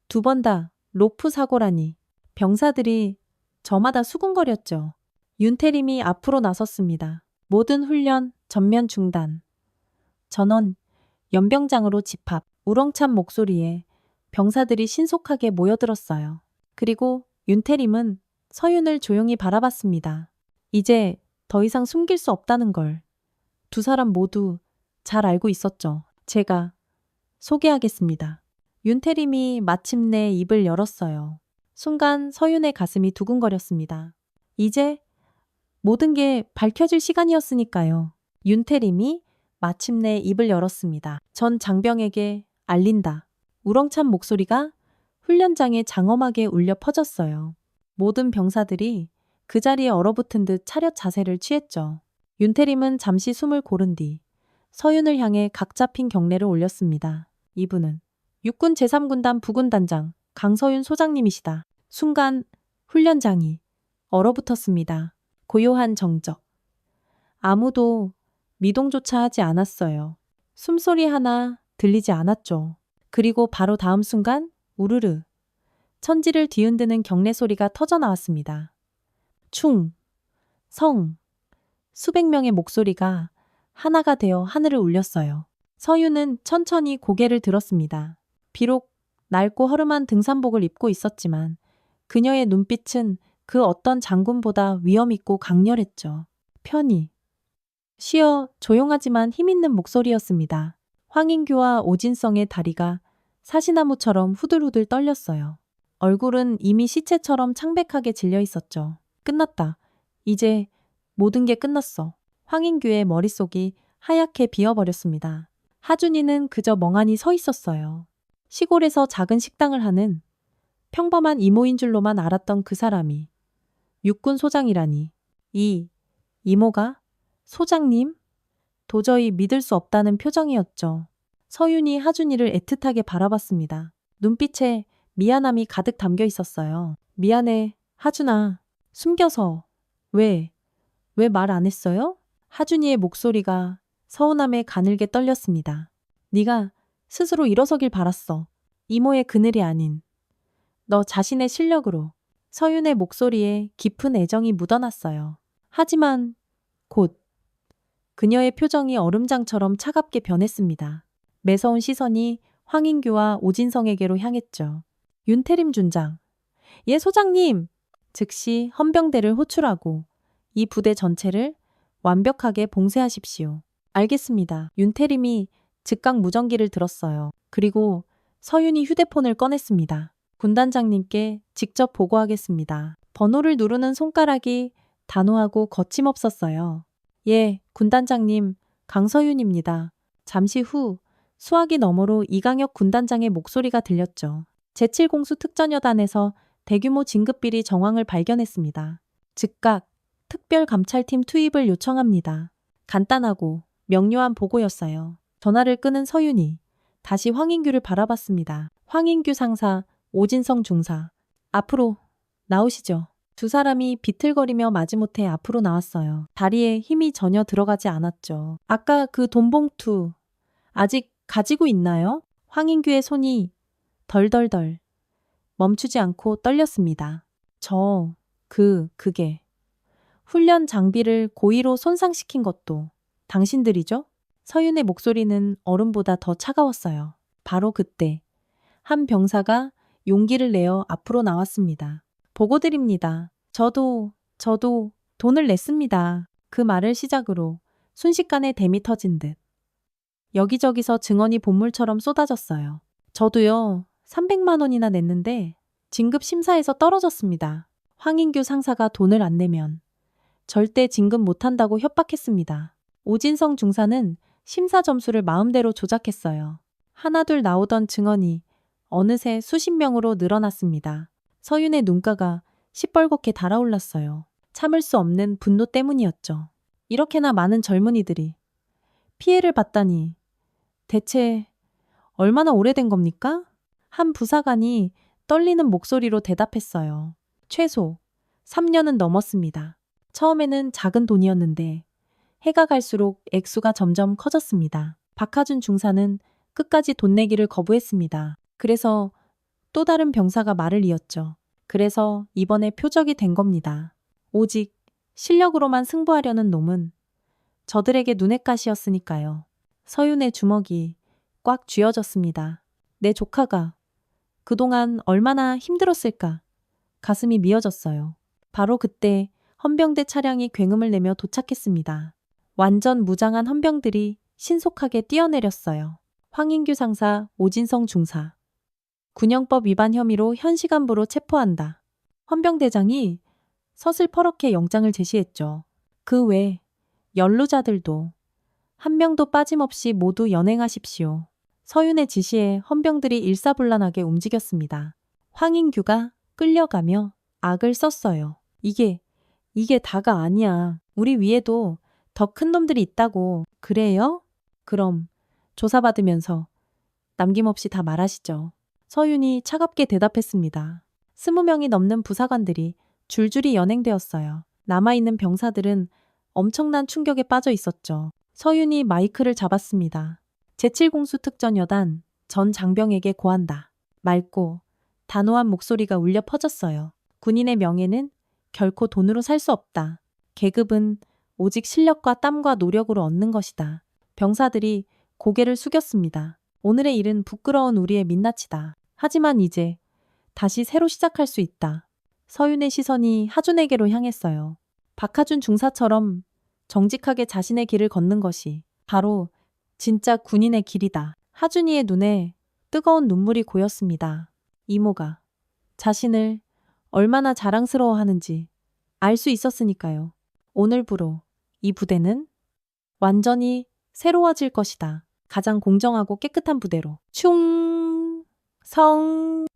2번 다 로프 사고라니. 병사들이 저마다 수군거렸죠. 윤태림이 앞으로 나섰습니다. 모든 훈련 전면 중단. 전원 연병장으로 집합. 우렁찬 목소리에 병사들이 신속하게 모여들었어요. 그리고 윤태림은 서윤을 조용히 바라봤습니다. 이제 더 이상 숨길 수 없다는 걸 두 사람 모두 잘 알고 있었죠. 제가 소개하겠습니다. 윤태림이 마침내 입을 열었어요. 순간 서윤의 가슴이 두근거렸습니다. 이제 모든 게 밝혀질 시간이었으니까요. 윤태림이 마침내 입을 열었습니다. 전 장병에게 알린다. 우렁찬 목소리가 훈련장에 장엄하게 울려 퍼졌어요. 모든 병사들이 그 자리에 얼어붙은 듯 차렷 자세를 취했죠. 윤태림은 잠시 숨을 고른 뒤 서윤을 향해 각 잡힌 경례를 올렸습니다. 이분은 육군 제3군단 부군단장 강서윤 소장님이시다. 순간 훈련장이 얼어붙었습니다. 고요한 정적. 아무도 미동조차 하지 않았어요. 숨소리 하나 들리지 않았죠. 그리고 바로 다음 순간 우르르 천지를 뒤흔드는 경례 소리가 터져나왔습니다. 충, 성, 수백 명의 목소리가 하나가 되어 하늘을 울렸어요. 서윤은 천천히 고개를 들었습니다. 비록 낡고 허름한 등산복을 입고 있었지만 그녀의 눈빛은 그 어떤 장군보다 위엄있고 강렬했죠. 편히 쉬어 조용하지만 힘있는 목소리였습니다. 황인규와 오진성의 다리가 사시나무처럼 후들후들 떨렸어요. 얼굴은 이미 시체처럼 창백하게 질려 있었죠. 끝났다. 이제 모든 게 끝났어. 황인규의 머릿속이 하얗게 비어버렸습니다. 하준이는 그저 멍하니 서 있었어요. 시골에서 작은 식당을 하는 평범한 이모인 줄로만 알았던 그 사람이 육군 소장이라니. 이 이모가 소장님? 도저히 믿을 수 없다는 표정이었죠. 서윤이 하준이를 애틋하게 바라봤습니다. 눈빛에 미안함이 가득 담겨 있었어요. 미안해, 하준아. 숨겨서. 왜 말 안 했어요? 하준이의 목소리가 서운함에 가늘게 떨렸습니다. 네가 스스로 일어서길 바랐어. 이모의 그늘이 아닌 너 자신의 실력으로. 서윤의 목소리에 깊은 애정이 묻어났어요. 하지만 곧 그녀의 표정이 얼음장처럼 차갑게 변했습니다. 매서운 시선이 황인규와 오진성에게로 향했죠. 윤태림 준장. 예, 소장님! 즉시 헌병대를 호출하고 이 부대 전체를 완벽하게 봉쇄하십시오. 알겠습니다. 윤태림이 즉각 무전기를 들었어요. 그리고 서윤이 휴대폰을 꺼냈습니다. 군단장님께 직접 보고하겠습니다. 번호를 누르는 손가락이 단호하고 거침없었어요. 예, 군단장님, 강서윤입니다. 잠시 후 수화기 너머로 이강혁 군단장의 목소리가 들렸죠. 제7공수 특전여단에서 대규모 진급비리 정황을 발견했습니다. 즉각 특별감찰팀 투입을 요청합니다. 간단하고 명료한 보고였어요. 전화를 끄는 서윤이 다시 황인규를 바라봤습니다. 황인규 상사, 오진성 중사. 앞으로 나오시죠. 두 사람이 비틀거리며 마지못해 앞으로 나왔어요. 다리에 힘이 전혀 들어가지 않았죠. 아까 그 돈봉투 아직 가지고 있나요? 황인규의 손이 덜덜덜 멈추지 않고 떨렸습니다. 그게 훈련 장비를 고의로 손상시킨 것도 당신들이죠? 서윤의 목소리는 얼음보다 더 차가웠어요. 바로 그때 한 병사가 용기를 내어 앞으로 나왔습니다. 보고 드립니다. 저도 돈을 냈습니다. 그 말을 시작으로 순식간에 댐이 터진 듯 여기저기서 증언이 본물처럼 쏟아졌어요. 저도요, 300만 원이나 냈는데 진급 심사에서 떨어졌습니다. 황인규 상사가 돈을 안 내면 절대 진급 못한다고 협박했습니다. 오진성 중사는 심사 점수를 마음대로 조작했어요. 하나둘 나오던 증언이 어느새 수십 명으로 늘어났습니다. 서윤의 눈가가 시뻘겋게 달아올랐어요. 참을 수 없는 분노 때문이었죠. 이렇게나 많은 젊은이들이 피해를 봤다니 대체 얼마나 오래된 겁니까? 한 부사관이 떨리는 목소리로 대답했어요. 최소 3년은 넘었습니다. 처음에는 작은 돈이었는데 해가 갈수록 액수가 점점 커졌습니다. 박하준 중사는 끝까지 돈 내기를 거부했습니다. 그래서 또 다른 병사가 말을 이었죠. 그래서 이번에 표적이 된 겁니다. 오직 실력으로만 승부하려는 놈은 저들에게 눈엣 가시였으니까요. 서윤의 주먹이 꽉 쥐어졌습니다. 내 조카가 그동안 얼마나 힘들었을까. 가슴이 미어졌어요. 바로 그때 헌병대 차량이 굉음을 내며 도착했습니다. 완전 무장한 헌병들이 신속하게 뛰어내렸어요. 황인규 상사, 오진성 중사. 군형법 위반 혐의로 현시간부로 체포한다. 헌병대장이 서슬퍼렇게 영장을 제시했죠. 그 외 연루자들도 한 명도 빠짐없이 모두 연행하십시오. 서윤의 지시에 헌병들이 일사불란하게 움직였습니다. 황인규가 끌려가며 악을 썼어요. 이게 다가 아니야. 우리 위에도 더 큰 놈들이 있다고. 그래요? 그럼 조사받으면서 남김없이 다 말하시죠. 서윤이 차갑게 대답했습니다. 20명이 넘는 부사관들이 줄줄이 연행되었어요. 남아있는 병사들은 엄청난 충격에 빠져 있었죠. 서윤이 마이크를 잡았습니다. 제7공수 특전여단 전 장병에게 고한다. 맑고 단호한 목소리가 울려 퍼졌어요. 군인의 명예는 결코 돈으로 살 수 없다. 계급은 오직 실력과 땀과 노력으로 얻는 것이다. 병사들이 고개를 숙였습니다. 오늘의 일은 부끄러운 우리의 민낯이다. 하지만 이제 다시 새로 시작할 수 있다. 서윤의 시선이 하준에게로 향했어요. 박하준 중사처럼 정직하게 자신의 길을 걷는 것이 바로 진짜 군인의 길이다. 하준이의 눈에 뜨거운 눈물이 고였습니다. 이모가 자신을 얼마나 자랑스러워하는지 알 수 있었으니까요. 오늘부로 이 부대는 완전히 새로워질 것이다. 가장 공정하고 깨끗한 부대로.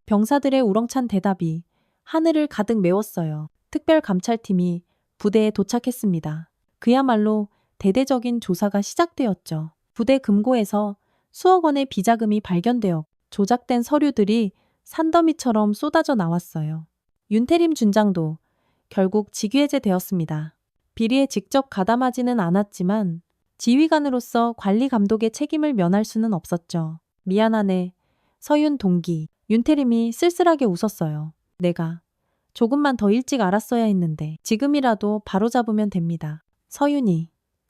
병사들의 우렁찬 대답이 하늘을 가득 메웠어요. 특별감찰팀이 부대에 도착했습니다. 그야말로 대대적인 조사가 시작되었죠. 부대 금고에서 수억 원의 비자금이 발견되어 조작된 서류들이 산더미처럼 쏟아져 나왔어요. 윤태림 준장도 결국 직위해제되었습니다. 비리에 직접 가담하지는 않았지만 지휘관으로서 관리 감독의 책임을 면할 수는 없었죠. 미안하네. 서윤 동기. 윤태림이 쓸쓸하게 웃었어요. 내가 조금만 더 일찍 알았어야 했는데 지금이라도 바로잡으면 됩니다. 서윤이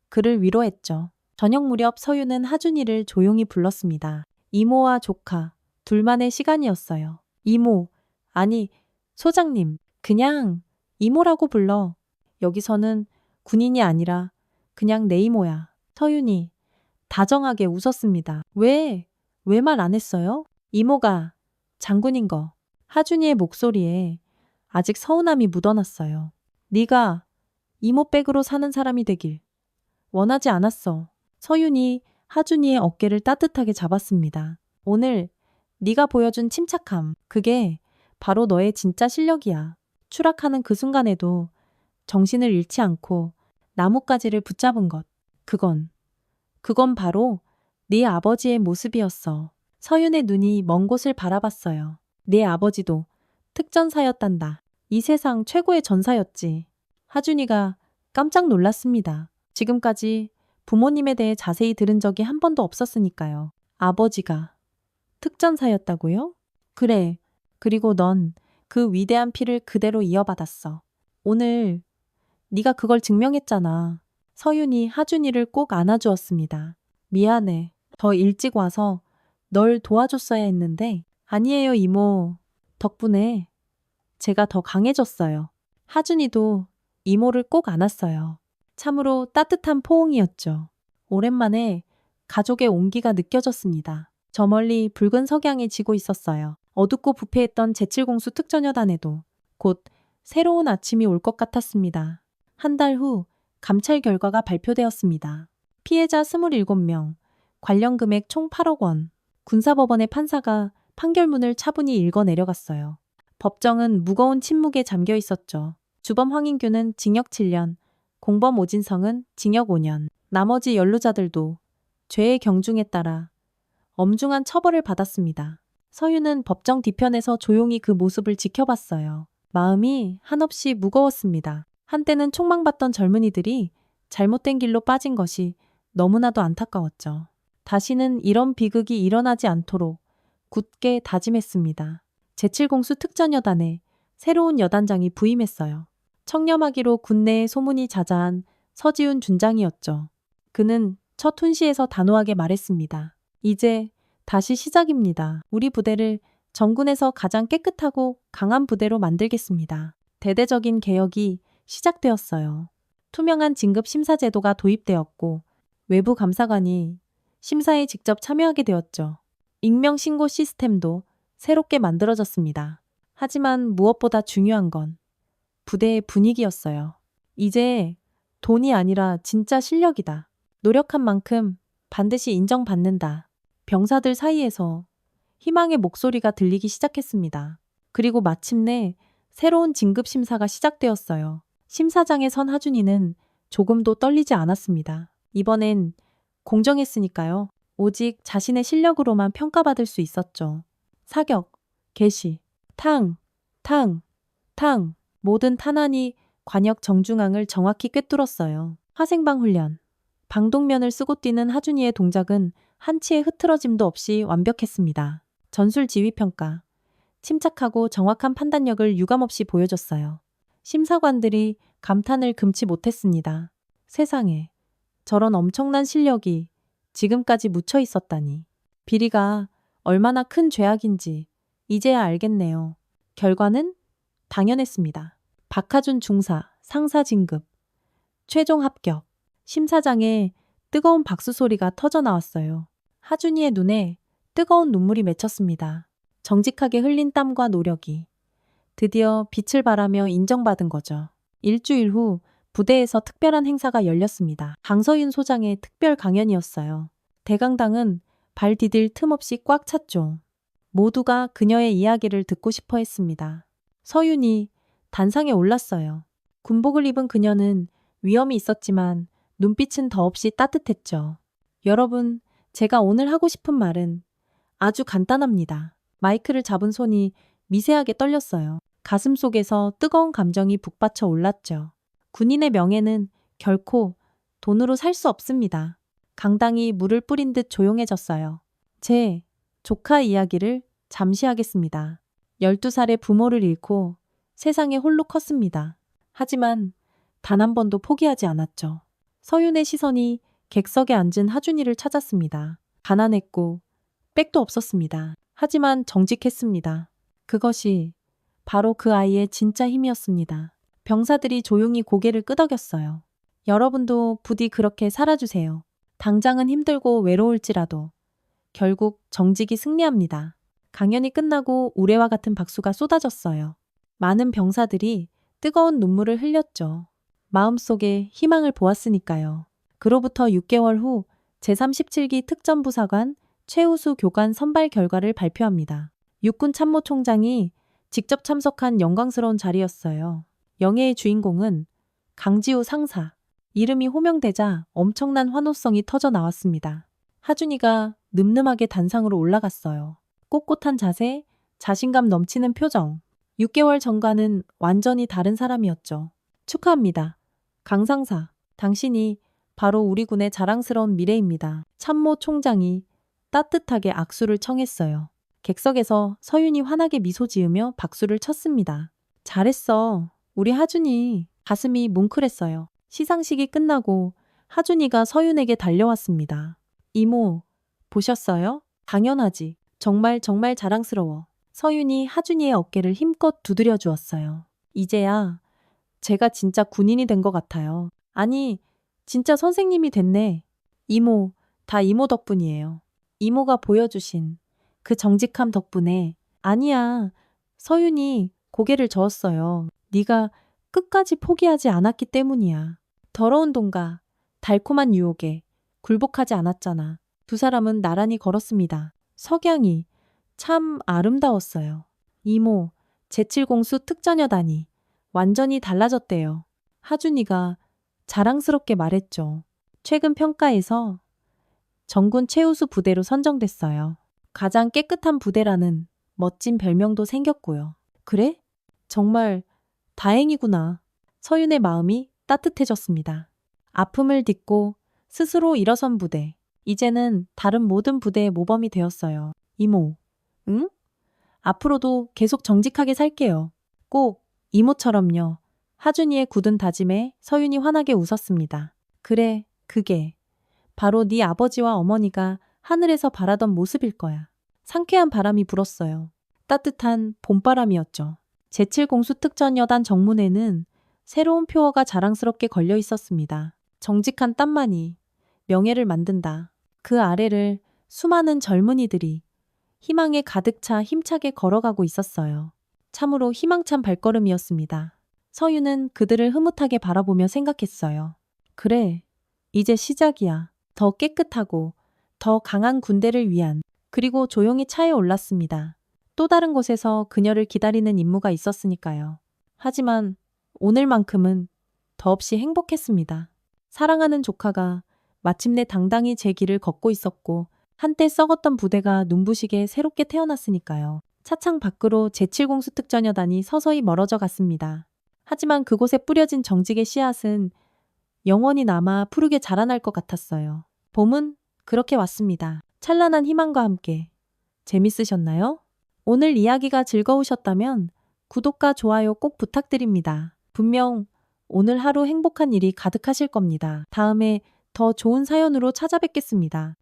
그를 위로했죠. 저녁 무렵 서윤은 하준이를 조용히 불렀습니다. 이모와 조카 둘만의 시간이었어요. 이모, 아니 소장님, 그냥 이모라고 불러. 여기서는 군인이 아니라 그냥 내 이모야. 서윤이 다정하게 웃었습니다. 왜 말 안 했어요? 이모가 장군인 거. 하준이의 목소리에 아직 서운함이 묻어났어요. 네가 이모백으로 사는 사람이 되길 원하지 않았어. 서윤이 하준이의 어깨를 따뜻하게 잡았습니다. 오늘 네가 보여준 침착함, 그게 바로 너의 진짜 실력이야. 추락하는 그 순간에도 정신을 잃지 않고 나뭇가지를 붙잡은 것. 그건 바로 네 아버지의 모습이었어. 서윤의 눈이 먼 곳을 바라봤어요. 네 아버지도 특전사였단다. 이 세상 최고의 전사였지. 하준이가 깜짝 놀랐습니다. 지금까지 부모님에 대해 자세히 들은 적이 한 번도 없었으니까요. 아버지가 특전사였다고요? 그래. 그리고 넌 그 위대한 피를 그대로 이어받았어. 오늘 네가 그걸 증명했잖아. 서윤이 하준이를 꼭 안아주었습니다. 미안해. 더 일찍 와서 널 도와줬어야 했는데. 아니에요, 이모. 덕분에 제가 더 강해졌어요. 하준이도 이모를 꼭 안았어요. 참으로 따뜻한 포옹이었죠. 오랜만에 가족의 온기가 느껴졌습니다. 저 멀리 붉은 석양이 지고 있었어요. 어둡고 부패했던 제7공수 특전여단에도 곧 새로운 아침이 올 것 같았습니다. 한 달 후 감찰 결과가 발표되었습니다. 피해자 27명, 관련 금액 총 8억 원. 군사법원의 판사가 판결문을 차분히 읽어 내려갔어요. 법정은 무거운 침묵에 잠겨 있었죠. 주범 황인규는 징역 7년, 공범 오진성은 징역 5년. 나머지 연루자들도 죄의 경중에 따라 엄중한 처벌을 받았습니다. 서윤은 법정 뒤편에서 조용히 그 모습을 지켜봤어요. 마음이 한없이 무거웠습니다. 한때는 촉망받던 젊은이들이 잘못된 길로 빠진 것이 너무나도 안타까웠죠. 다시는 이런 비극이 일어나지 않도록 굳게 다짐했습니다. 제7공수 특전여단에 새로운 여단장이 부임했어요. 청렴하기로 군내에 소문이 자자한 서지훈 준장이었죠. 그는 첫 훈시에서 단호하게 말했습니다. 이제 다시 시작입니다. 우리 부대를 전군에서 가장 깨끗하고 강한 부대로 만들겠습니다. 대대적인 개혁이 시작되었어요. 투명한 진급 심사 제도가 도입되었고 외부 감사관이 심사에 직접 참여하게 되었죠. 익명 신고 시스템도 새롭게 만들어졌습니다. 하지만 무엇보다 중요한 건 부대의 분위기였어요. 이제 돈이 아니라 진짜 실력이다. 노력한 만큼 반드시 인정받는다. 병사들 사이에서 희망의 목소리가 들리기 시작했습니다. 그리고 마침내 새로운 진급 심사가 시작되었어요. 심사장에 선 하준이는 조금도 떨리지 않았습니다. 이번엔 공정했으니까요. 오직 자신의 실력으로만 평가받을 수 있었죠. 사격, 개시, 탕, 탕, 탕. 모든 탄환이 관역 정중앙을 정확히 꿰뚫었어요. 화생방 훈련. 방독면을 쓰고 뛰는 하준이의 동작은 한치의 흐트러짐도 없이 완벽했습니다. 전술 지휘평가. 침착하고 정확한 판단력을 유감없이 보여줬어요. 심사관들이 감탄을 금치 못했습니다. 세상에, 저런 엄청난 실력이 지금까지 묻혀 있었다니. 비리가 얼마나 큰 죄악인지 이제야 알겠네요. 결과는 당연했습니다. 박하준 중사, 상사 진급. 최종 합격. 심사장에 뜨거운 박수 소리가 터져 나왔어요. 하준이의 눈에 뜨거운 눈물이 맺혔습니다. 정직하게 흘린 땀과 노력이 드디어 빛을 발하며 인정받은 거죠. 일주일 후 부대에서 특별한 행사가 열렸습니다. 강서윤 소장의 특별 강연이었어요. 대강당은 발 디딜 틈 없이 꽉 찼죠. 모두가 그녀의 이야기를 듣고 싶어 했습니다. 서윤이 단상에 올랐어요. 군복을 입은 그녀는 위험이 있었지만 눈빛은 더없이 따뜻했죠. 여러분, 제가 오늘 하고 싶은 말은 아주 간단합니다. 마이크를 잡은 손이 미세하게 떨렸어요. 가슴 속에서 뜨거운 감정이 북받쳐 올랐죠. 군인의 명예는 결코 돈으로 살 수 없습니다. 강당이 물을 뿌린 듯 조용해졌어요. 제 조카 이야기를 잠시 하겠습니다. 12살의 부모를 잃고 세상에 홀로 컸습니다. 하지만 단 한 번도 포기하지 않았죠. 서윤의 시선이 객석에 앉은 하준이를 찾았습니다. 가난했고 백도 없었습니다. 하지만 정직했습니다. 그것이 바로 그 아이의 진짜 힘이었습니다. 병사들이 조용히 고개를 끄덕였어요. 여러분도 부디 그렇게 살아주세요. 당장은 힘들고 외로울지라도 결국 정직이 승리합니다. 강연이 끝나고 우레와 같은 박수가 쏟아졌어요. 많은 병사들이 뜨거운 눈물을 흘렸죠. 마음속에 희망을 보았으니까요. 그로부터 6개월 후 제37기 특전부사관 최우수 교관 선발 결과를 발표합니다. 육군 참모총장이 직접 참석한 영광스러운 자리였어요. 영예의 주인공은 강지우 상사. 이름이 호명되자 엄청난 환호성이 터져 나왔습니다. 하준이가 늠름하게 단상으로 올라갔어요. 꼿꼿한 자세, 자신감 넘치는 표정. 6개월 전과는 완전히 다른 사람이었죠. 축하합니다. 강 상사, 당신이 바로 우리 군의 자랑스러운 미래입니다. 참모 총장이 따뜻하게 악수를 청했어요. 객석에서 서윤이 환하게 미소 지으며 박수를 쳤습니다. 잘했어. 우리 하준이. 가슴이 뭉클했어요. 시상식이 끝나고 하준이가 서윤에게 달려왔습니다. 이모, 보셨어요? 당연하지. 정말 정말 자랑스러워. 서윤이 하준이의 어깨를 힘껏 두드려 주었어요. 이제야 제가 진짜 군인이 된 것 같아요. 아니, 진짜 선생님이 됐네. 이모, 다 이모 덕분이에요. 이모가 보여주신 그 정직함 덕분에. 아니야. 서윤이 고개를 저었어요. 네가 끝까지 포기하지 않았기 때문이야. 더러운 돈과 달콤한 유혹에 굴복하지 않았잖아. 두 사람은 나란히 걸었습니다. 석양이 참 아름다웠어요. 이모, 제7공수 특전여단이 완전히 달라졌대요. 하준이가 자랑스럽게 말했죠. 최근 평가에서 정군 최우수 부대로 선정됐어요. 가장 깨끗한 부대라는 멋진 별명도 생겼고요. 그래? 정말 다행이구나. 서윤의 마음이 따뜻해졌습니다. 아픔을 딛고 스스로 일어선 부대. 이제는 다른 모든 부대의 모범이 되었어요. 이모, 응? 앞으로도 계속 정직하게 살게요. 꼭 이모처럼요. 하준이의 굳은 다짐에 서윤이 환하게 웃었습니다. 그래, 그게 바로 네 아버지와 어머니가 하늘에서 바라던 모습일 거야. 상쾌한 바람이 불었어요. 따뜻한 봄바람이었죠. 제7공수 특전여단 정문에는 새로운 표어가 자랑스럽게 걸려 있었습니다. 정직한 땀만이 명예를 만든다. 그 아래를 수많은 젊은이들이 희망에 가득 차 힘차게 걸어가고 있었어요. 참으로 희망찬 발걸음이었습니다. 서유는 그들을 흐뭇하게 바라보며 생각했어요. 그래, 이제 시작이야. 더 깨끗하고 더 강한 군대를 위한. 그리고 조용히 차에 올랐습니다. 또 다른 곳에서 그녀를 기다리는 임무가 있었으니까요. 하지만 오늘만큼은 더없이 행복했습니다. 사랑하는 조카가 마침내 당당히 제 길을 걷고 있었고 한때 썩었던 부대가 눈부시게 새롭게 태어났으니까요. 차창 밖으로 제7공수 특전여단이 서서히 멀어져 갔습니다. 하지만 그곳에 뿌려진 정직의 씨앗은 영원히 남아 푸르게 자라날 것 같았어요. 봄은 그렇게 왔습니다. 찬란한 희망과 함께. 재밌으셨나요? 오늘 이야기가 즐거우셨다면 구독과 좋아요 꼭 부탁드립니다. 분명 오늘 하루 행복한 일이 가득하실 겁니다. 다음에 더 좋은 사연으로 찾아뵙겠습니다.